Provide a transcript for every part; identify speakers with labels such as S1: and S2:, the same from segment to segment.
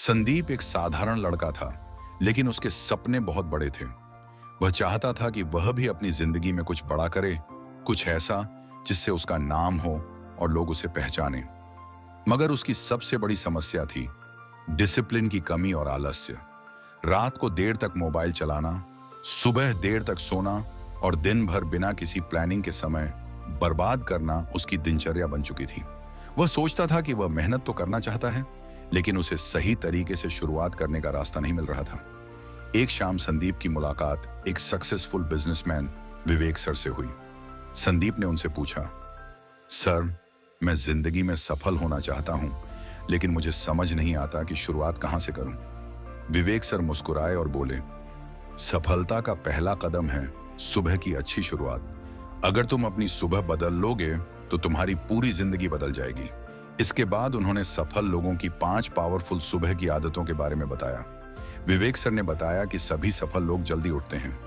S1: संदीप एक साधारण लड़का था, लेकिन उसके सपने बहुत बड़े थे। वह चाहता था कि वह भी अपनी जिंदगी में कुछ बड़ा करे, कुछ ऐसा जिससे उसका नाम हो और लोग उसे पहचाने। मगर उसकी सबसे बड़ी समस्या थी डिसिप्लिन की कमी और आलस्य। रात को देर तक मोबाइल चलाना, सुबह देर तक सोना और दिन भर बिना किसी प्लानिंग के समय बर्बाद करना उसकी दिनचर्या बन चुकी थी। वह सोचता था कि वह मेहनत तो करना चाहता है, लेकिन उसे सही तरीके से शुरुआत करने का रास्ता नहीं मिल रहा था। एक शाम संदीप की मुलाकात एक सक्सेसफुल बिजनेसमैन विवेक सर से हुई। संदीप ने उनसे पूछा, सर, मैं जिंदगी में सफल होना चाहता हूं, लेकिन मुझे समझ नहीं आता कि शुरुआत कहां से करूं। विवेक सर मुस्कुराए और बोले, सफलता का पहला कदम है सुबह की अच्छी शुरुआत। अगर तुम अपनी सुबह बदल लोगे तो तुम्हारी पूरी जिंदगी बदल जाएगी। इसके बाद उन्होंने सफल लोगों की 5 पावरफुल सुबह की आदतों के बारे में बताया। विवेक सर ने बताया कि सभी सफल लोग जल्दी उठते हैं,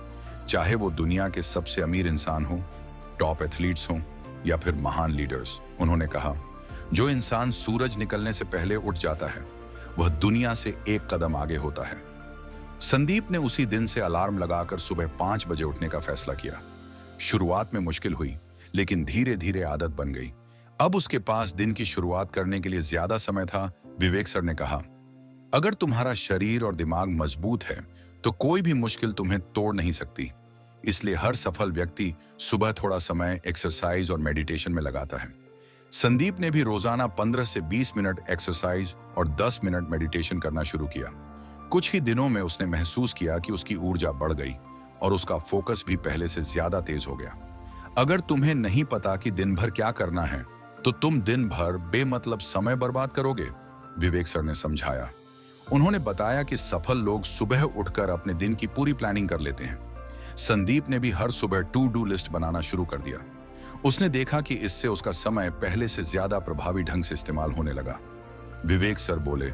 S1: चाहे वो दुनिया के सबसे अमीर इंसान हो, टॉप एथलीट्स हों या फिर महान लीडर्स। उन्होंने कहा, जो इंसान सूरज निकलने से पहले उठ जाता है वह दुनिया से एक कदम आगे होता है। संदीप ने उसी दिन से अलार्म लगाकर सुबह 5 बजे उठने का फैसला किया। शुरुआत में मुश्किल हुई, लेकिन धीरे धीरे आदत बन गई। अब उसके पास दिन की शुरुआत करने के लिए ज्यादा समय था। विवेक सर ने कहा, अगर तुम्हारा शरीर और दिमाग मजबूत है तो कोई भी मुश्किल तुम्हें तोड़ नहीं सकती। इसलिए हर सफल व्यक्ति सुबह थोड़ा समय एक्सरसाइज और मेडिटेशन में लगाता है। संदीप ने भी रोजाना 15 से 20 मिनट एक्सरसाइज और 10 मिनट मेडिटेशन करना शुरू किया। कुछ ही दिनों में उसने महसूस किया कि उसकी ऊर्जा बढ़ गई और उसका फोकस भी पहले से ज्यादा तेज हो गया। अगर तुम्हें नहीं पता कि दिन भर क्या करना है तो तुम दिन भर बेमतलब समय बर्बाद करोगे, विवेक सर ने समझाया। उन्होंने बताया कि सफल लोग सुबह उठकर अपने दिन की पूरी प्लानिंग कर लेते हैं। संदीप ने भी हर सुबह टू डू लिस्ट बनाना शुरू कर दिया। उसने देखा कि इससे उसका समय पहले से ज्यादा प्रभावी ढंग से इस्तेमाल होने लगा। विवेक सर बोले,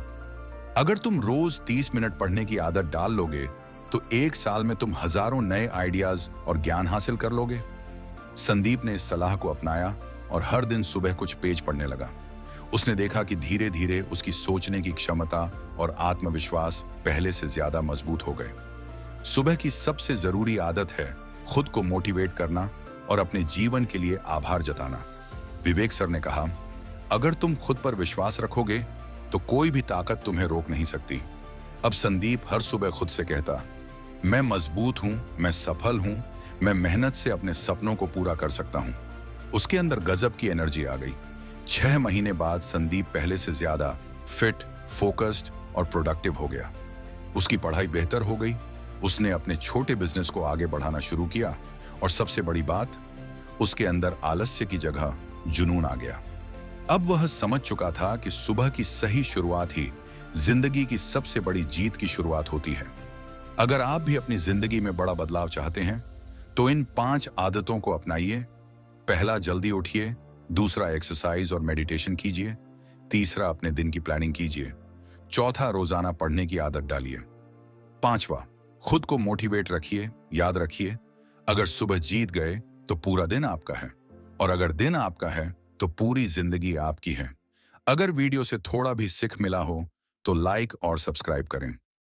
S1: अगर तुम रोज 30 मिनट पढ़ने की आदत डाल लोगे तो 1 साल में तुम हजारों नए आइडियाज और ज्ञान हासिल कर लोगे। संदीप ने इस सलाह को अपनाया और हर दिन सुबह कुछ पेज पढ़ने लगा। उसने देखा कि धीरे धीरे उसकी सोचने की क्षमता और आत्मविश्वास पहले से ज्यादा मजबूत हो गए। सुबह की सबसे जरूरी आदत है खुद को मोटिवेट करना और अपने जीवन के लिए आभार जताना। विवेक सर ने कहा, अगर तुम खुद पर विश्वास रखोगे तो कोई भी ताकत तुम्हें रोक नहीं सकती। अब संदीप हर सुबह खुद से कहता, मैं मजबूत हूं, मैं सफल हूं, मैं मेहनत से अपने सपनों को पूरा कर सकता हूं। उसके अंदर गजब की एनर्जी आ गई। 6 महीने बाद संदीप पहले से ज्यादा फिट, फोकस्ड और प्रोडक्टिव हो गया। उसकी पढ़ाई बेहतर हो गई, उसने अपने छोटे बिजनेस को आगे बढ़ाना शुरू किया और सबसे बड़ी बात, उसके अंदर आलस्य की जगह जुनून आ गया। अब वह समझ चुका था कि सुबह की सही शुरुआत ही जिंदगी की सबसे बड़ी जीत की शुरुआत होती है। अगर आप भी अपनी जिंदगी में बड़ा बदलाव चाहते हैं तो इन 5 आदतों को अपनाइए। पहला, जल्दी उठिए। दूसरा, एक्सरसाइज और मेडिटेशन कीजिए। तीसरा, अपने दिन की प्लानिंग कीजिए। चौथा, रोजाना पढ़ने की आदत डालिए। 5वां, खुद को मोटिवेट रखिए। याद रखिए, अगर सुबह जीत गए तो पूरा दिन आपका है, और अगर दिन आपका है तो पूरी जिंदगी आपकी है। अगर वीडियो से थोड़ा भी सीख मिला हो तो लाइक और सब्सक्राइब करें।